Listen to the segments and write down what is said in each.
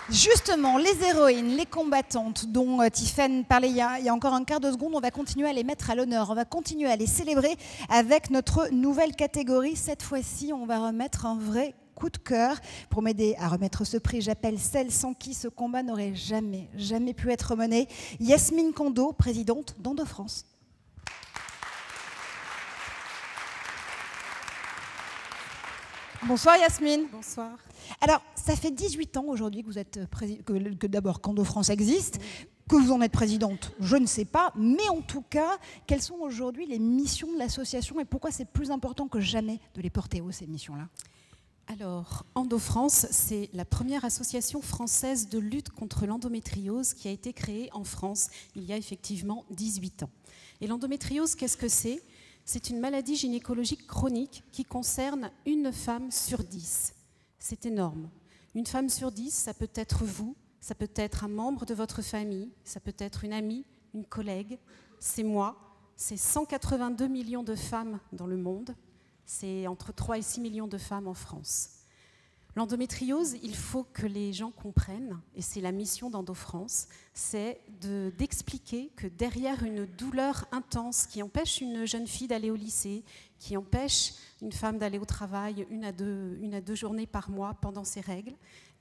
Justement, les héroïnes, les combattantes dont Tiffaine parlait il y a encore un quart de seconde, on va continuer à les mettre à l'honneur, on va continuer à les célébrer avec notre nouvelle catégorie. Cette fois-ci, on va remettre un vrai coup de cœur. Pour m'aider à remettre ce prix, j'appelle celle sans qui ce combat n'aurait jamais pu être mené. Yasmine Kando, présidente d'Endo France. Bonsoir Yasmine. Bonsoir. Alors, ça fait 18 ans aujourd'hui que vous êtes que d'abord qu'Endo France existe, que vous en êtes présidente, je ne sais pas, mais en tout cas, quelles sont aujourd'hui les missions de l'association et pourquoi c'est plus important que jamais de les porter haut, ces missions-là? Alors, Endo France, c'est la première association française de lutte contre l'endométriose qui a été créée en France il y a effectivement 18 ans. Et l'endométriose, qu'est-ce que c'est? C'est une maladie gynécologique chronique qui concerne une femme sur 10. C'est énorme. Une femme sur 10, ça peut être vous, ça peut être un membre de votre famille, ça peut être une amie, une collègue, c'est moi, c'est 182 millions de femmes dans le monde, c'est entre 3 et 6 millions de femmes en France. L'endométriose, il faut que les gens comprennent, et c'est la mission d'Endo France, c'est d'expliquer que derrière une douleur intense qui empêche une jeune fille d'aller au lycée, qui empêche une femme d'aller au travail une à deux journées par mois pendant ses règles,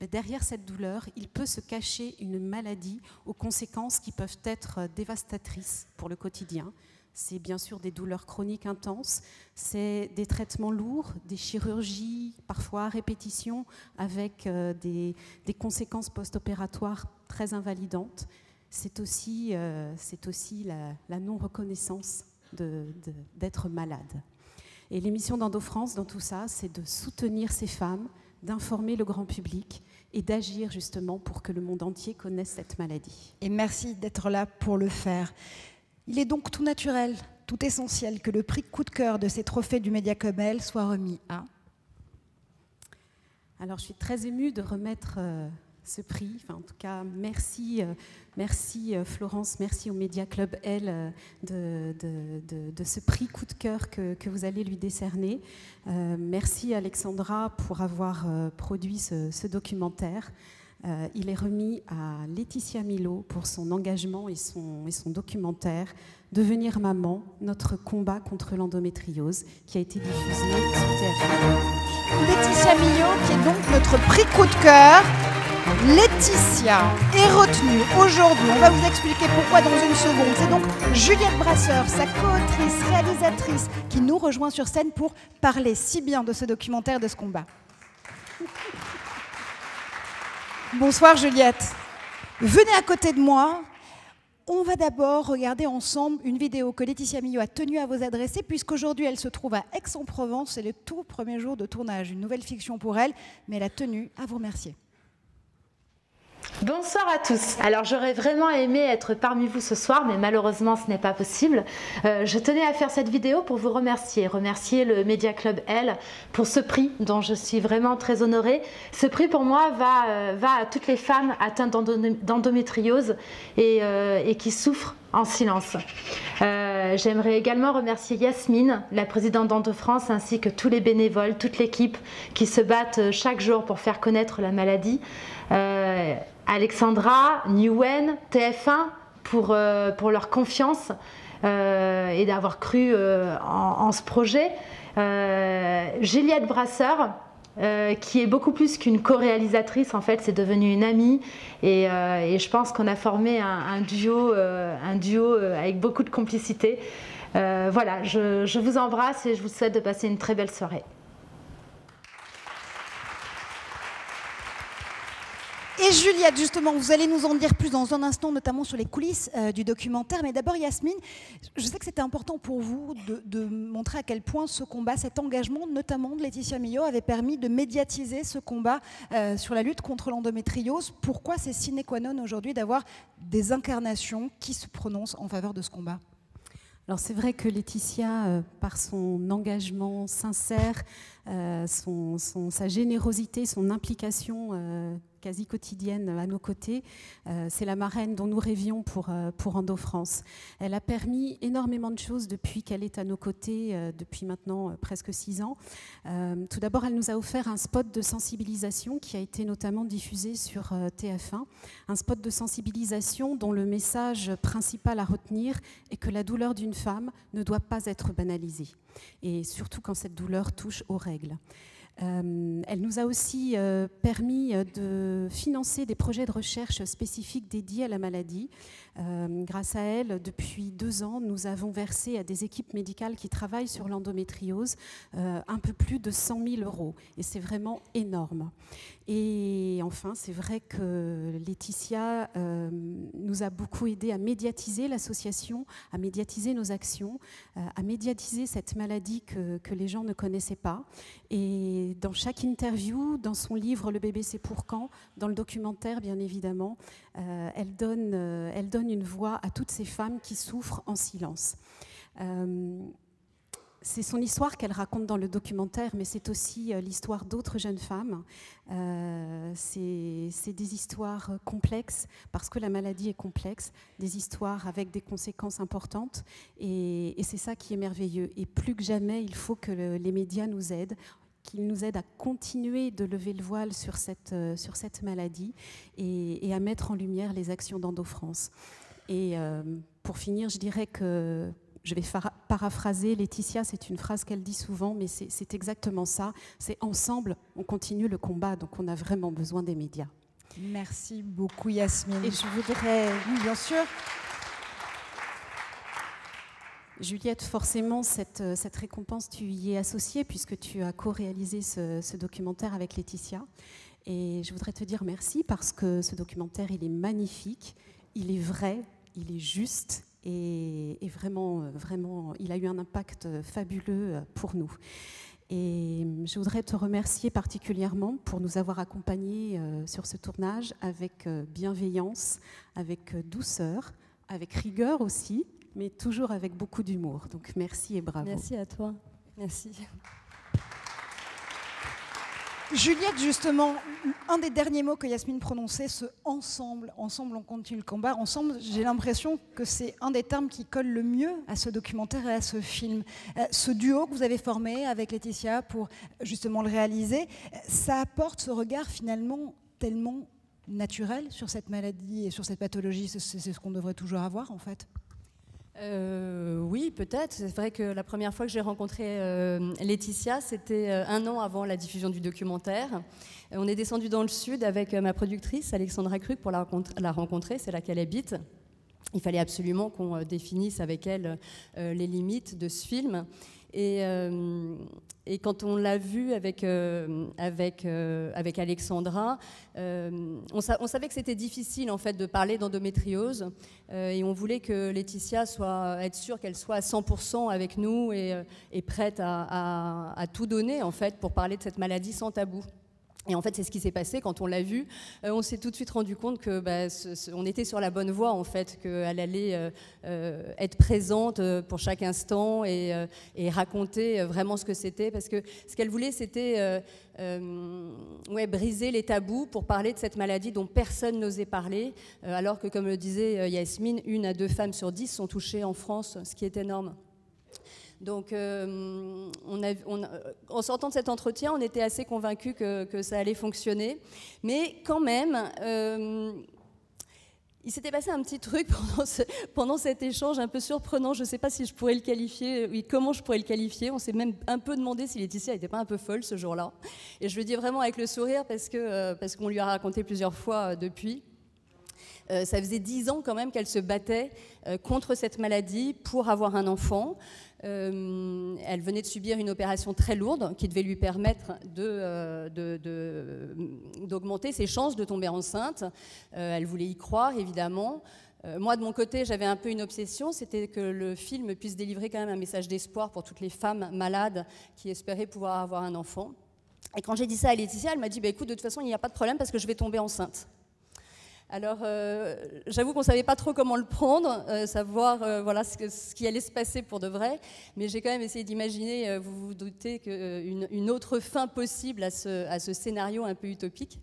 derrière cette douleur, il peut se cacher une maladie aux conséquences qui peuvent être dévastatrices pour le quotidien. C'est bien sûr des douleurs chroniques intenses, c'est des traitements lourds, des chirurgies parfois à répétition avec des conséquences post-opératoires très invalidantes. C'est aussi la non-reconnaissance d'être malade. Et l'émission d'Endo France dans tout ça, c'est de soutenir ces femmes, d'informer le grand public et d'agir justement pour que le monde entier connaisse cette maladie. Et merci d'être là pour le faire. Il est donc tout naturel, tout essentiel que le prix coup de cœur de ces trophées du Média Club Elle soit remis à... Alors je suis très émue de remettre ce prix. Enfin, en tout cas, merci Florence, merci au Média Club Elle de ce prix coup de cœur que vous allez lui décerner. Merci Alexandra pour avoir produit ce documentaire. Il est remis à Laetitia Milo pour son engagement et son documentaire « Devenir maman, notre combat contre l'endométriose » qui a été diffusé sur TF1. Laetitia Milo qui est donc notre prix coup de cœur. Laetitia est retenue aujourd'hui, on va vous expliquer pourquoi dans une seconde. C'est donc Juliette Brasseur, sa co-autrice, réalisatrice, qui nous rejoint sur scène pour parler si bien de ce documentaire, de ce combat. Bonsoir Juliette. Venez à côté de moi. On va d'abord regarder ensemble une vidéo que Laetitia Milo a tenu à vous adresser puisqu'aujourd'hui elle se trouve à Aix-en-Provence. C'est le tout premier jour de tournage, une nouvelle fiction pour elle, mais elle a tenu à vous remercier. Bonsoir à tous. Alors j'aurais vraiment aimé être parmi vous ce soir, mais malheureusement ce n'est pas possible. Je tenais à faire cette vidéo pour vous remercier le Média Club Elle pour ce prix dont je suis vraiment très honorée. Ce prix pour moi va à toutes les femmes atteintes d'endométriose et qui souffrent en silence. J'aimerais également remercier Yasmine, la présidente d'Endo France, ainsi que tous les bénévoles, toute l'équipe qui se battent chaque jour pour faire connaître la maladie. Alexandra, Newen, TF1 pour leur confiance et d'avoir cru en ce projet. Juliette Brasseur, qui est beaucoup plus qu'une co-réalisatrice, en fait, c'est devenu une amie et je pense qu'on a formé un duo avec beaucoup de complicité. Voilà, je vous embrasse et je vous souhaite de passer une très belle soirée. Et Juliette, justement, vous allez nous en dire plus dans un instant, notamment sur les coulisses du documentaire. Mais d'abord, Yasmine, je sais que c'était important pour vous de montrer à quel point ce combat, cet engagement, notamment de Laetitia Milo, avait permis de médiatiser ce combat sur la lutte contre l'endométriose. Pourquoi c'est sine qua non aujourd'hui d'avoir des incarnations qui se prononcent en faveur de ce combat ? Alors c'est vrai que Laetitia, par son engagement sincère, sa générosité, son implication quasi quotidienne à nos côtés. C'est la marraine dont nous rêvions pour Endo-France. Elle a permis énormément de choses depuis qu'elle est à nos côtés, depuis maintenant presque 6 ans. Tout d'abord, elle nous a offert un spot de sensibilisation qui a été notamment diffusé sur TF1. Un spot de sensibilisation dont le message principal à retenir est que la douleur d'une femme ne doit pas être banalisée. Et surtout quand cette douleur touche aux règles. Elle nous a aussi permis de financer des projets de recherche spécifiques dédiés à la maladie. Grâce à elle, depuis 2 ans, nous avons versé à des équipes médicales qui travaillent sur l'endométriose un peu plus de 100 000 €. Et c'est vraiment énorme. Et enfin, c'est vrai que Laetitia nous a beaucoup aidé à médiatiser l'association, à médiatiser nos actions, à médiatiser cette maladie que les gens ne connaissaient pas. Et dans chaque interview, dans son livre « Le bébé c'est pour quand ?», dans le documentaire bien évidemment, elle donne une voix à toutes ces femmes qui souffrent en silence. C'est son histoire qu'elle raconte dans le documentaire, mais c'est aussi l'histoire d'autres jeunes femmes. C'est des histoires complexes, parce que la maladie est complexe, des histoires avec des conséquences importantes, et c'est ça qui est merveilleux. Et plus que jamais, il faut que les médias nous aident, qu'ils nous aident à continuer de lever le voile sur cette maladie et à mettre en lumière les actions d'Endo-France. Et pour finir, je dirais que je vais paraphraser Laetitia, c'est une phrase qu'elle dit souvent, mais c'est exactement ça. C'est ensemble, on continue le combat, donc on a vraiment besoin des médias. Merci beaucoup Yasmine. Et je voudrais... Oui, bien sûr. Juliette, forcément, cette récompense, tu y es associée puisque tu as co-réalisé ce documentaire avec Laetitia. Et je voudrais te dire merci parce que ce documentaire, il est magnifique, il est vrai, il est juste et vraiment, il a eu un impact fabuleux pour nous. Et je voudrais te remercier particulièrement pour nous avoir accompagnés sur ce tournage avec bienveillance, avec douceur, avec rigueur aussi, mais toujours avec beaucoup d'humour. Donc merci et bravo. Merci à toi. Merci. Juliette, justement, un des derniers mots que Yasmine prononçait, ce « ensemble », ensemble on continue le combat, ensemble, j'ai l'impression que c'est un des termes qui colle le mieux à ce documentaire et à ce film. Ce duo que vous avez formé avec Laetitia pour justement le réaliser, ça apporte ce regard finalement tellement naturel sur cette maladie et sur cette pathologie. C'est ce qu'on devrait toujours avoir en fait. Oui, peut-être. C'est vrai que la première fois que j'ai rencontré Laetitia, c'était 1 an avant la diffusion du documentaire. On est descendu dans le sud avec ma productrice, Alexandra Krug, pour la rencontrer. C'est là qu'elle habite. Il fallait absolument qu'on définisse avec elle les limites de ce film. Et quand on l'a vu avec Alexandra, on savait que c'était difficile en fait de parler d'endométriose et on voulait que Laetitia être sûre qu'elle soit à 100% avec nous et prête à tout donner en fait pour parler de cette maladie sans tabou. Et en fait, c'est ce qui s'est passé quand on l'a vue. On s'est tout de suite rendu compte que on était sur la bonne voie, en fait, qu'elle allait être présente pour chaque instant et raconter vraiment ce que c'était. Parce que ce qu'elle voulait, c'était briser les tabous pour parler de cette maladie dont personne n'osait parler. Alors que, comme le disait Yasmine, 1 à 2 femmes sur 10 sont touchées en France, ce qui est énorme. Donc, en sortant de cet entretien, on était assez convaincus que ça allait fonctionner. Mais quand même, il s'était passé un petit truc pendant cet échange un peu surprenant. Je ne sais pas si je pourrais le qualifier, comment je pourrais le qualifier. On s'est même un peu demandé si Laetitia n'était pas un peu folle ce jour-là. Et je le dis vraiment avec le sourire parce qu'on lui a raconté plusieurs fois depuis. Ça faisait 10 ans quand même qu'elle se battait contre cette maladie pour avoir un enfant. Elle venait de subir une opération très lourde qui devait lui permettre d'augmenter ses chances de tomber enceinte. Elle voulait y croire, évidemment. Moi, de mon côté, j'avais un peu une obsession, c'était que le film puisse délivrer quand même un message d'espoir pour toutes les femmes malades qui espéraient pouvoir avoir un enfant. Et quand j'ai dit ça à Laetitia, elle m'a dit écoute, de toute façon, il n'y a pas de problème parce que je vais tomber enceinte. Alors, j'avoue qu'on ne savait pas trop comment le prendre, savoir voilà, ce qui allait se passer pour de vrai, mais j'ai quand même essayé d'imaginer, vous vous doutez, une autre fin possible à ce scénario un peu utopique.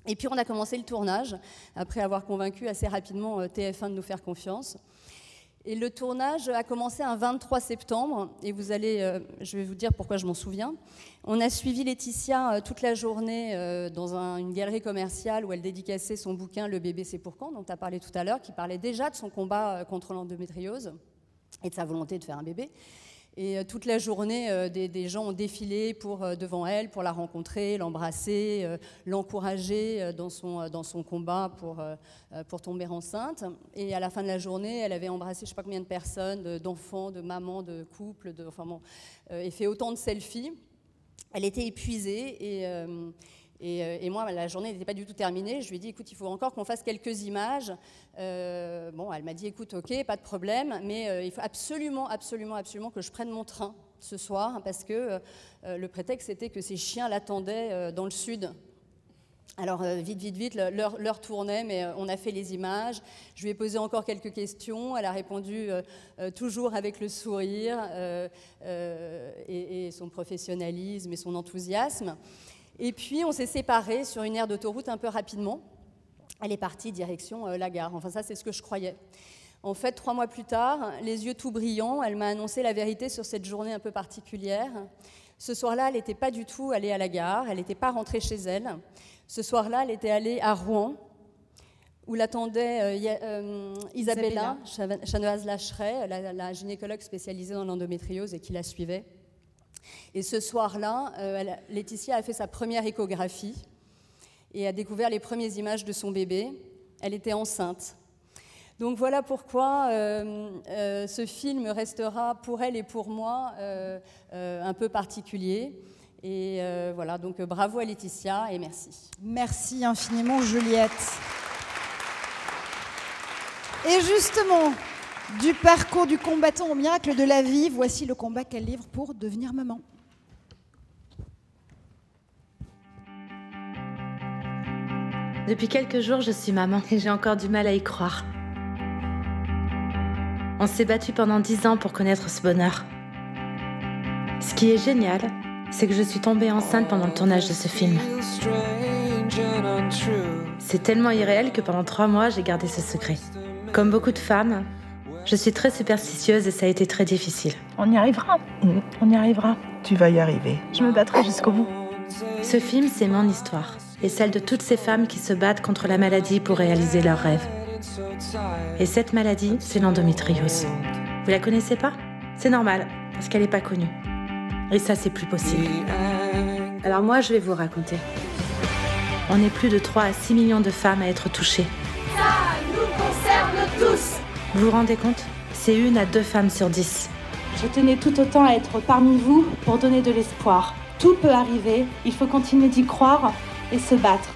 Et puis on a commencé le tournage, après avoir convaincu assez rapidement TF1 de nous faire confiance. Et le tournage a commencé un 23 septembre, et vous allez, je vais vous dire pourquoi je m'en souviens. On a suivi Laetitia toute la journée dans une galerie commerciale où elle dédicaçait son bouquin « Le bébé c'est pour quand », dont tu as parlé tout à l'heure, qui parlait déjà de son combat contre l'endométriose et de sa volonté de faire un bébé. Et toute la journée, des gens ont défilé devant elle pour la rencontrer, l'embrasser, l'encourager dans son combat pour tomber enceinte. Et à la fin de la journée, elle avait embrassé je ne sais pas combien de personnes, d'enfants, de mamans, de couples, et fait autant de selfies. Elle était épuisée et moi, la journée n'était pas du tout terminée. Je lui ai dit, écoute, il faut encore qu'on fasse quelques images. Bon, elle m'a dit, écoute, ok, pas de problème, mais il faut absolument que je prenne mon train ce soir, parce que le prétexte, c'était que ses chiens l'attendaient dans le sud. Alors, vite, l'heure tournait, mais on a fait les images. Je lui ai posé encore quelques questions. Elle a répondu toujours avec le sourire et son professionnalisme et son enthousiasme. Et puis, on s'est séparés sur une aire d'autoroute un peu rapidement. Elle est partie direction la gare. Enfin, ça, c'est ce que je croyais. En fait, 3 mois plus tard, les yeux tout brillants, elle m'a annoncé la vérité sur cette journée un peu particulière. Ce soir-là, elle n'était pas du tout allée à la gare, elle n'était pas rentrée chez elle. Ce soir-là, elle était allée à Rouen, où l'attendait Isabella Chanoise-Lacheret, la gynécologue spécialisée dans l'endométriose et qui la suivait. Et ce soir-là, Laetitia a fait sa première échographie et a découvert les premières images de son bébé. Elle était enceinte. Donc voilà pourquoi ce film restera pour elle et pour moi un peu particulier. Et voilà, donc bravo à Laetitia et merci. Merci infiniment, Juliette. Et justement, du parcours du combattant au miracle de la vie, voici le combat qu'elle livre pour devenir maman. Depuis quelques jours, je suis maman et j'ai encore du mal à y croire. On s'est battu pendant 10 ans pour connaître ce bonheur. Ce qui est génial, c'est que je suis tombée enceinte pendant le tournage de ce film. C'est tellement irréel que pendant 3 mois, j'ai gardé ce secret. Comme beaucoup de femmes, je suis très superstitieuse et ça a été très difficile. On y arrivera. On y arrivera. Tu vas y arriver. Je me battrai jusqu'au bout. Ce film, c'est mon histoire et celle de toutes ces femmes qui se battent contre la maladie pour réaliser leurs rêves. Et cette maladie, c'est l'endométriose. Vous la connaissez pas? C'est normal, parce qu'elle n'est pas connue. Et ça, c'est plus possible. Alors moi, je vais vous raconter. On est plus de 3 à 6 millions de femmes à être touchées. Ça nous concerne tous. Vous vous rendez compte? C'est 1 à 2 femmes sur 10. Je tenais tout autant à être parmi vous pour donner de l'espoir. Tout peut arriver, il faut continuer d'y croire et se battre.